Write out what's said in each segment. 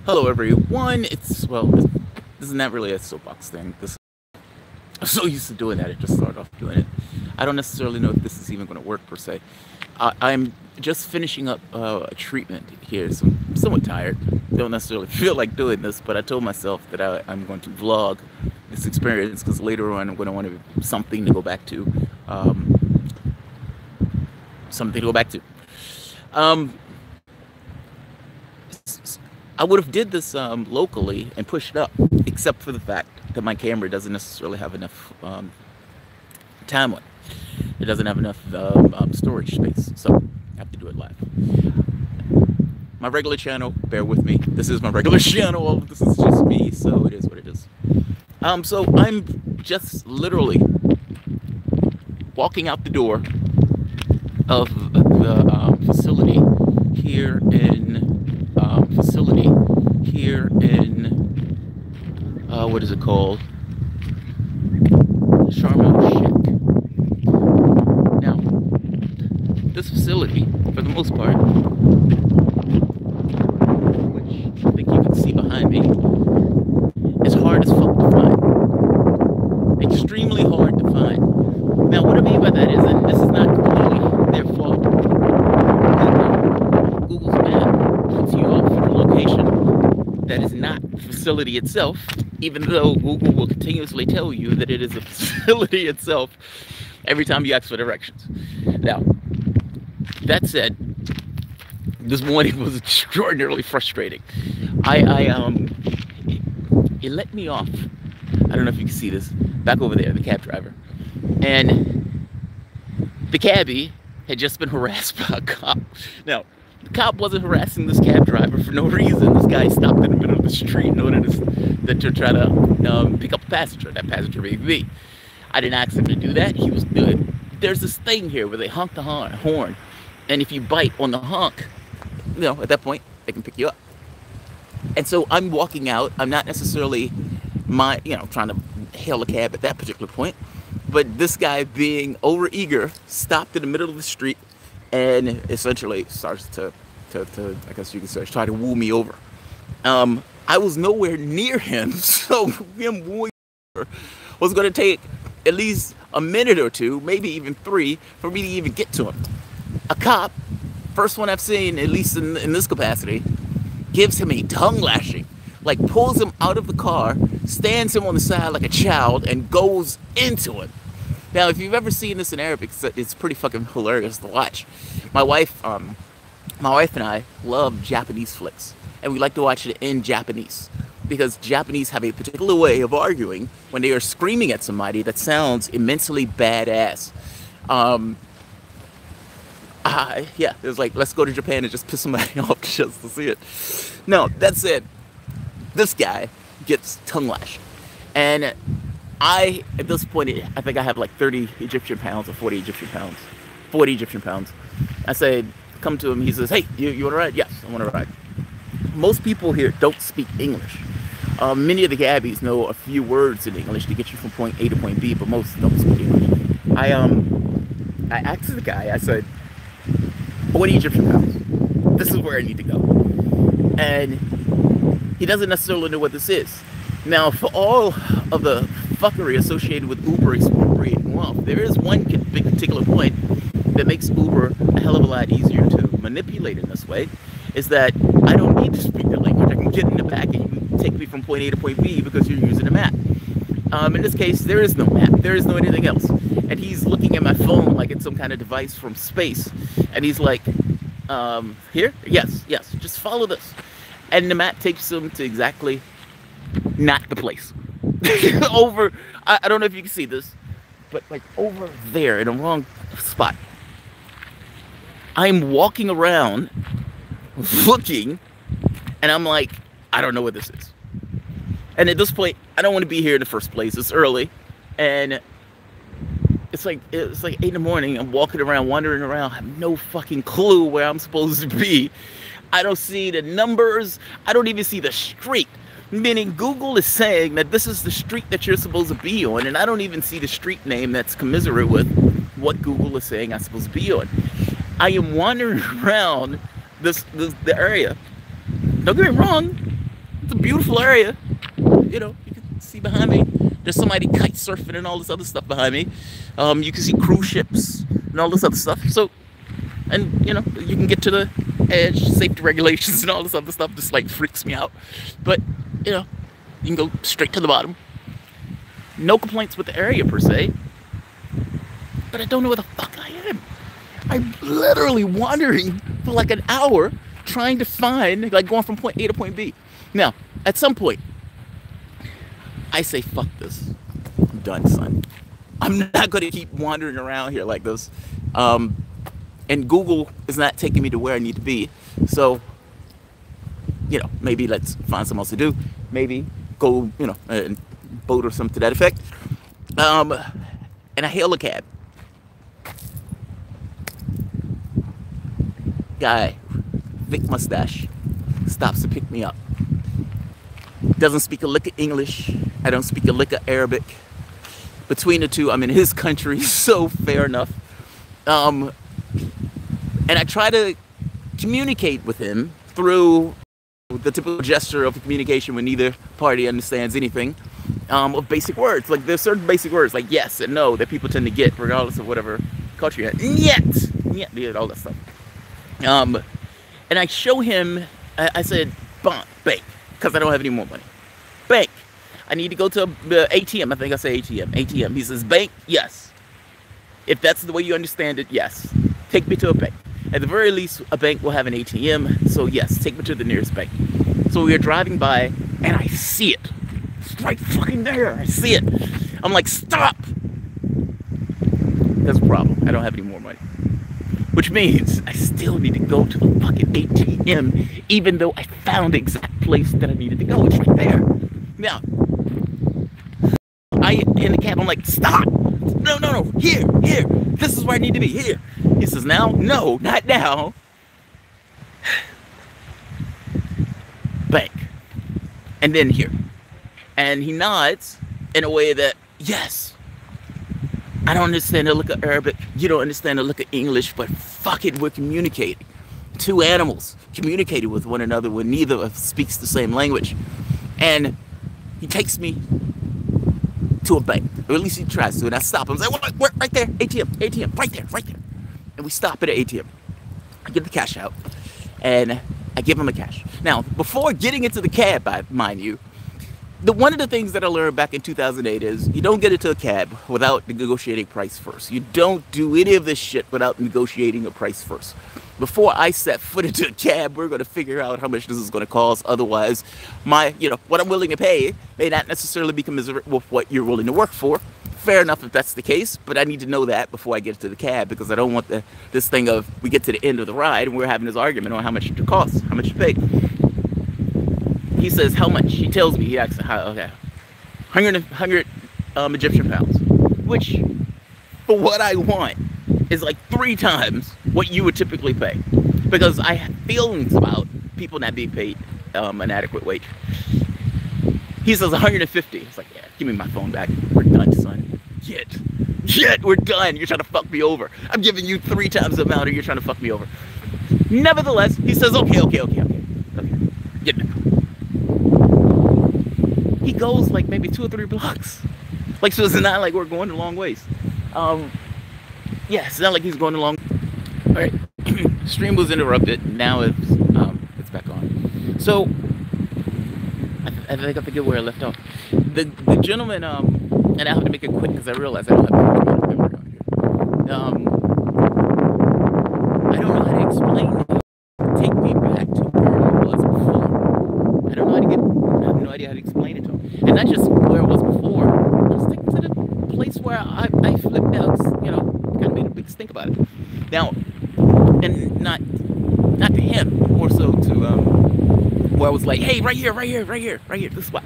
Hello everyone, well, this is not really a soapbox thing. I'm so used to doing that, I just started off doing it. I don't necessarily know if this is even going to work per se. I'm just finishing up a treatment here, so I'm somewhat tired. Don't necessarily feel like doing this, but I told myself that I'm going to vlog this experience because later on I'm going to want something to go back to. Something to go back to. Um, I would have did this locally and pushed it up, except for the fact that my camera doesn't necessarily have enough time on it. It doesn't have enough storage space, so I have to do it live. My regular channel, bear with me. This is my regular channel. All of this is just me, so it is what it is. So I'm just literally walking out the door of the facility here in what is it called? Sharm el Sheikh. Now, this facility, for the most part, which I think you can see behind me, is hard as fuck to find. Extremely hard to find. Now, what I mean by that is, and this is not completely their fault, Google's map puts you off at a location that is not the facility itself, even though Google will continuously tell you that it is a facility itself every time you ask for directions. Now, that said, this morning was extraordinarily frustrating. It let me off. I don't know if you can see this, back over there, the cab driver. And the cabbie had just been harassed by a cop. Now, the cop wasn't harassing this cab driver for no reason. This guy stopped in the middle of the street in order to try to pick up a passenger, that passenger being me. I didn't ask him to do that. He was good. There's this thing here where they honk the horn, and if you bite on the honk, at that point, they can pick you up. And so I'm walking out. I'm not necessarily trying to hail a cab at that particular point, but this guy, being overeager, stopped in the middle of the street and essentially starts to I guess you could say, try to woo me over. I was nowhere near him, so him wooing over was going to take at least a minute or two, maybe even 3, for me to even get to him. A cop, first one I've seen, at least in this capacity, gives him a tongue lashing, like pulls him out of the car, stands him on the side like a child, and goes into him. Now, if you've ever seen this in Arabic, it's pretty fucking hilarious to watch. My wife and I love Japanese flicks, and we like to watch it in Japanese, because Japanese have a particular way of arguing when they are screaming at somebody that sounds immensely badass. Yeah, it was like, let's go to Japan and just piss somebody off just to see it. No, that's it. This guy gets tongue lashed, and at this point, I think I have like 30 Egyptian pounds or 40 Egyptian pounds. 40 Egyptian pounds. I said, come to him. He says, hey, you want to ride? Yes, I want to ride. Most people here don't speak English. Many of the cabbies know a few words in English to get you from point A to point B, but most don't speak English. I asked the guy, I said, 40 Egyptian pounds. This is where I need to go. And he doesn't necessarily know what this is. Now, for all of the fuckery associated with Uber expropriating wealth, there is one particular point that makes Uber a hell of a lot easier to manipulate in this way, is that I don't need to speak the language. I can get in the back and you can take me from point A to point B because you're using a map. In this case, there is no map. There is no anything else. And he's looking at my phone like it's some kind of device from space. And he's like, here? Yes, just follow this. And the map takes him to exactly not the place. Over, I don't know if you can see this, but like over there in the wrong spot. I'm walking around looking, and I'm like, I don't know what this is. And at this point, I don't want to be here in the first place. It's early, and it's like 8 in the morning. I'm walking around, wandering around. I have no fucking clue where I'm supposed to be. I don't see the numbers. I don't even see the street. Meaning Google is saying that this is the street that you're supposed to be on, and I don't even see the street name that's commensurate with what Google is saying I'm supposed to be on. I am wandering around the area. Don't get me wrong, a beautiful area. You know, you can see behind me, there's somebody kite surfing and all this other stuff behind me. You can see cruise ships and all this other stuff. So, and you know, you can get to the edge, safety regulations and all this other stuff just like freaks me out. But, you know, you can go straight to the bottom. No complaints with the area per se. But I don't know where the fuck I am. I'm literally wandering for like an hour trying to find, like going from point A to point B. Now, at some point, I say, fuck this. I'm done, son. I'm not going to keep wandering around here like this. And Google is not taking me to where I need to be. So, you know, maybe let's find something else to do. Maybe go, you know, and boat or something to that effect. And I hail a cab. Guy, thick mustache, stops to pick me up. Doesn't speak a lick of English. I don't speak a lick of Arabic. Between the two, I'm in his country, so fair enough. And I try to communicate with him through the typical gesture of communication when neither party understands anything, of basic words. Like there's certain basic words like yes and no that people tend to get regardless of whatever culture you're in. Yet, all that stuff. And I show him, I said, bank, because I don't have any more money. Bank. I need to go to the ATM. I think I say ATM. ATM. He says, bank, yes. If that's the way you understand it, yes. Take me to a bank. At the very least, a bank will have an ATM. So yes, take me to the nearest bank. So we are driving by, and I see it. It's right fucking there. I see it. I'm like, stop. There's a problem. I don't have any more money. Which means I still need to go to the fucking ATM, even though I found the exact place that I needed to go. It's right there. Now, in the cab, I'm like, stop. No. Here. This is where I need to be. Here. He says, now? No, not now. Bank. And then here. And he nods in a way that, yes. I don't understand a lick of Arabic. You don't understand a lick of English, but fuck it, we're communicating. Two animals communicating with one another when neither of us speaks the same language. And he takes me to a bank, or at least he tries to, and I stop him. I say, what, right there, ATM, right there. And we stop at an ATM. I get the cash out, and I give him the cash. Now, before getting into the cab, mind you, one of the things that I learned back in 2008 is you don't get into a cab without negotiating price first. You don't do any of this shit without negotiating a price first. Before I set foot into a cab, we're going to figure out how much this is going to cost. Otherwise, what I'm willing to pay may not necessarily be commensurate with what you're willing to work for. Fair enough if that's the case, but I need to know that before I get to the cab, because I don't want this thing of we get to the end of the ride and we're having this argument on how much it costs, how much you pay. He says, how much? He tells me, he asks, okay, 100 Egyptian pounds, which, for what I want, is like 3 times what you would typically pay. Because I have feelings about people not being paid an adequate wage. He says 150. It's like, yeah, give me my phone back. We're done, son. Shit, we're done. You're trying to fuck me over. I'm giving you 3 times the amount, or you're trying to fuck me over. Nevertheless, he says, okay. Get it. He goes like maybe 2 or 3 blocks. Like, so it's not like we're going a long ways. Yeah, it's not like he's going a long. All right, stream was interrupted. Now it's back on. So I think I forget where I left off. The gentleman, and I have to make it quick because I realize I don't have much memory on here. I don't know how to explain it. Take me back to where I was before. I have no idea how to explain it to him. And not just where it was before. I was taken to the place where I flipped out, kind of made a big stink about it. Now, and not to him, more so to where I was like, hey, right here, this spot.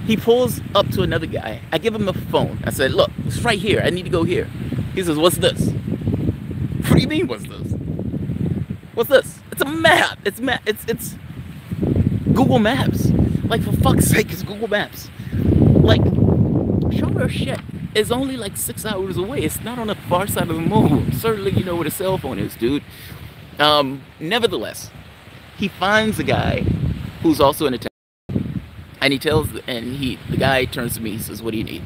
He pulls up to another guy. I give him a phone. I said, look, it's right here. I need to go here. He says, what's this? What do you mean, what's this? What's this? It's a map. It's Google Maps. Like, for fuck's sake, it's Google Maps. Like, show her shit is only like 6 hours away. It's not on the far side of the moon. Certainly, you know where the cell phone is, dude. Nevertheless, he finds a guy who's also in a town. And the guy turns to me, he says, "What do you need?"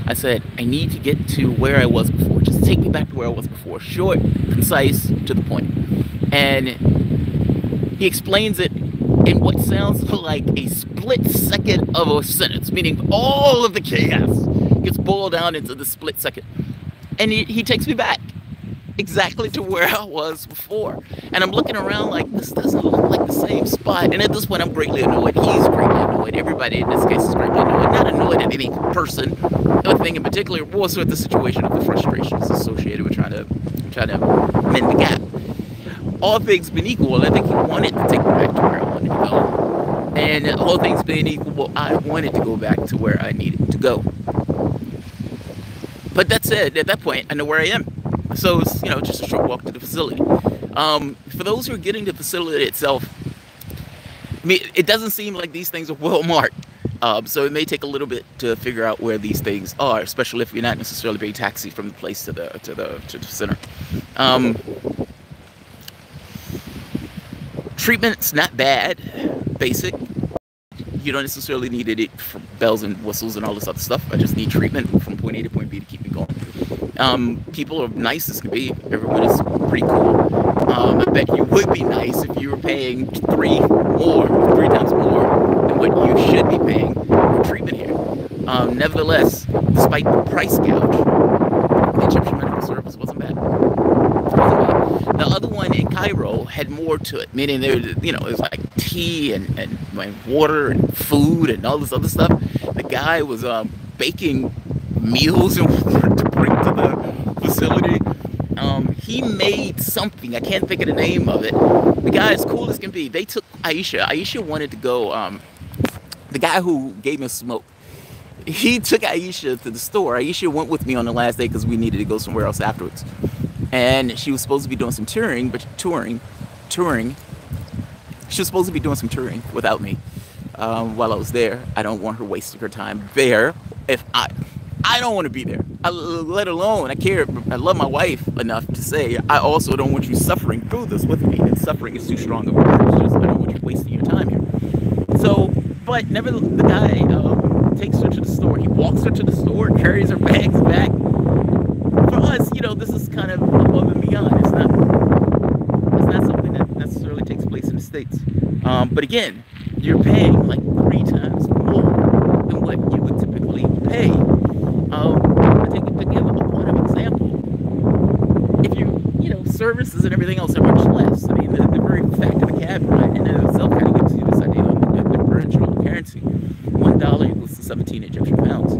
I said, "I need to get to where I was before. Just take me back to where I was before. Short, concise, to the point." And he explains it in what sounds like a split second of a sentence, meaning all of the chaos gets boiled down into the split second. And he takes me back exactly to where I was before. And I'm looking around like, this doesn't look like the same spot. And at this point, I'm greatly annoyed. He's greatly annoyed. Everybody in this case is greatly annoyed. Not annoyed at any person or thing in particular, more so at the situation of the frustrations associated with trying to mend the gap. All things being equal, I think he wanted to take me back to where I wanted to go. And all things being equal, I wanted to go back to where I needed to go. But that said, at that point, I know where I am. So it's, just a short walk to the facility. For those who are getting to the facility itself, I mean, it doesn't seem like these things are well marked. So it may take a little bit to figure out where these things are, especially if you're not necessarily being taxied from the place to the center. Treatment's not bad, basic. You don't necessarily need it for bells and whistles and all this other stuff. I just need treatment from point A to point B to keep me going. People are nice as can be. Everyone is pretty cool. I bet you would be nice if you were paying three times more than what you should be paying for treatment here. Nevertheless, despite the price gouge, the Egyptian medical service wasn't bad. The other one in Cairo had more to it, meaning there, it was like tea and water and food and all this other stuff. The guy was baking meals to bring to the facility. He made something, I can't think of the name of it. The guy is cool as can be. They took Aisha. Aisha wanted to go, the guy who gave me smoke, he took Aisha to the store. Aisha went with me on the last day because we needed to go somewhere else afterwards. And she was supposed to be doing some touring. She was supposed to be doing some touring without me while I was there. I don't want her wasting her time there. If I don't want to be there, let alone, I love my wife enough to say, I also don't want you suffering through this with me. And suffering is too strong of a word. It's just, I don't want you wasting your time here. So, but nevertheless, the guy takes her to the store. He walks her to the store, carries her bags back. For us, this is kind of above and beyond. It's not something that necessarily takes place in the States. But again, you're paying like 3 times more than what you would typically pay. To give a point of example, if services and everything else are much less. I mean, the very fact of the cab ride in and of itself kind of gives you this idea of the differential currency. $1 equals to 17 Egyptian pounds.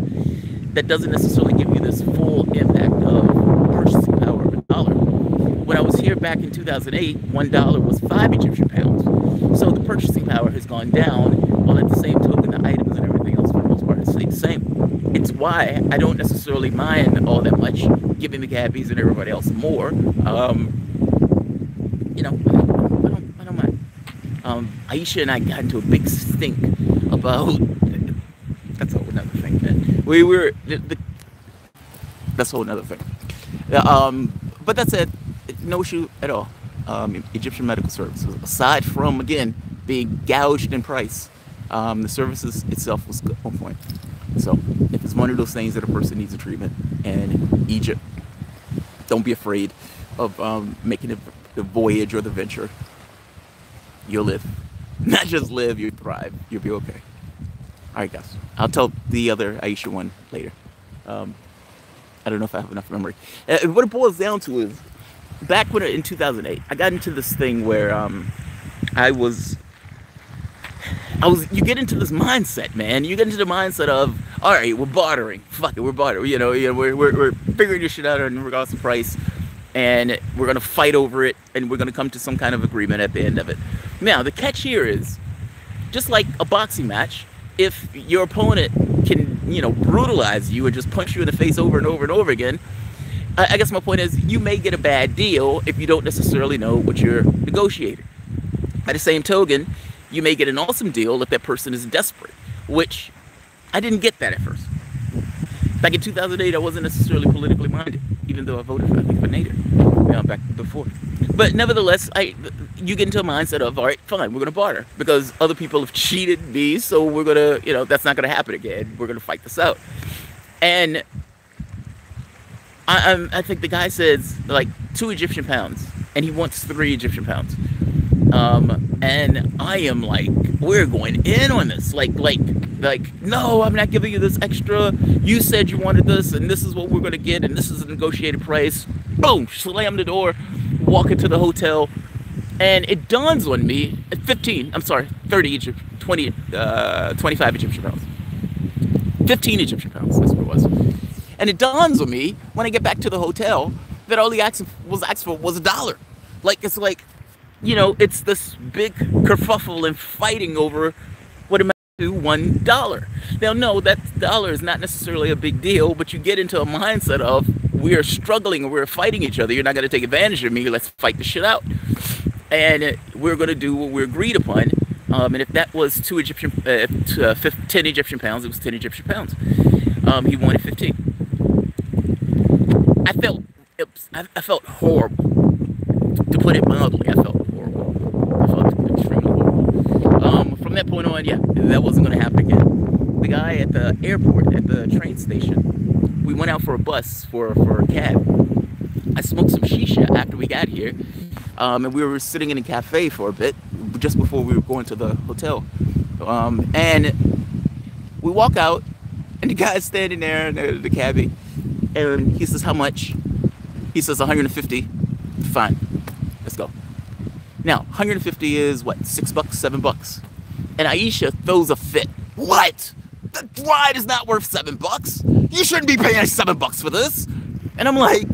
That doesn't necessarily give you this full impact of purchasing power of a dollar. When I was here back in 2008, $1 was 5 Egyptian pounds. So the purchasing power has gone down, while at the same token, the items and everything else for the most part stay the same. It's why I don't necessarily mind all that much giving the cabbies and everybody else more. I don't mind. Aisha and I got into a big stink about. That's a whole another thing. That's a whole another thing. But that's it. No issue at all. Egyptian medical services, aside from again being gouged in price, the services itself was good, on point. So if it's one of those things that a person needs a treatment in Egypt, don't be afraid of making the voyage or the venture. You'll live. Not just live, you'll thrive. You'll be okay. All right, guys. I'll tell the other Aisha one later. I don't know if I have enough memory. What it boils down to is, back when in 2008, I got into this thing where you get into this mindset, man. You get into the mindset of, all right, we're bartering. Fuck it, we're bartering. We're figuring this shit out in regards to price, and we're gonna fight over it, and we're gonna come to some kind of agreement at the end of it. Now, the catch here is, just like a boxing match, if your opponent can, brutalize you and just punch you in the face over and over and over again, I guess my point is, you may get a bad deal if you don't necessarily know what you're negotiating. By the same token, you may get an awesome deal if that person is desperate, which I didn't get that at first. Back in 2008, I wasn't necessarily politically minded, even though I voted for Nader back before. But nevertheless, you get into a mindset of, all right, fine, we're going to barter because other people have cheated me, so we're going to, that's not going to happen again. We're going to fight this out. And I think the guy says like 2 Egyptian pounds, and he wants 3 Egyptian pounds. And I am like, we're going in on this. Like, no, I'm not giving you this extra. You said you wanted this, and this is what we're going to get, and this is a negotiated price. Boom, slam the door, walk into the hotel, and it dawns on me, 25 Egyptian pounds. 15 Egyptian pounds, that's what it was. And it dawns on me when I get back to the hotel that all he asked for was $1. Like, it's like, it's this big kerfuffle and fighting over what amounts to $1. Now, no, that dollar is not necessarily a big deal, but you get into a mindset of, we're struggling and we're fighting each other. You're not going to take advantage of me. Let's fight the shit out. And we're going to do what we agreed upon. And if that was 10 Egyptian pounds, it was 10 Egyptian pounds. He wanted 15. I felt horrible. To put it mildly, I felt horrible. I felt extremely horrible. From that point on, yeah, that wasn't going to happen again. The guy at the airport, at the train station, we went out for a bus, for a cab. I smoked some shisha after we got here, and we were sitting in a cafe for a bit, just before we were going to the hotel. And we walk out, and the guy's standing there, the cabbie, and he says, how much? He says 150. Fine, let's go. Now, 150 is what, $6, $7? And Aisha throws a fit. What? The ride is not worth $7. You shouldn't be paying $7 for this. And I'm like,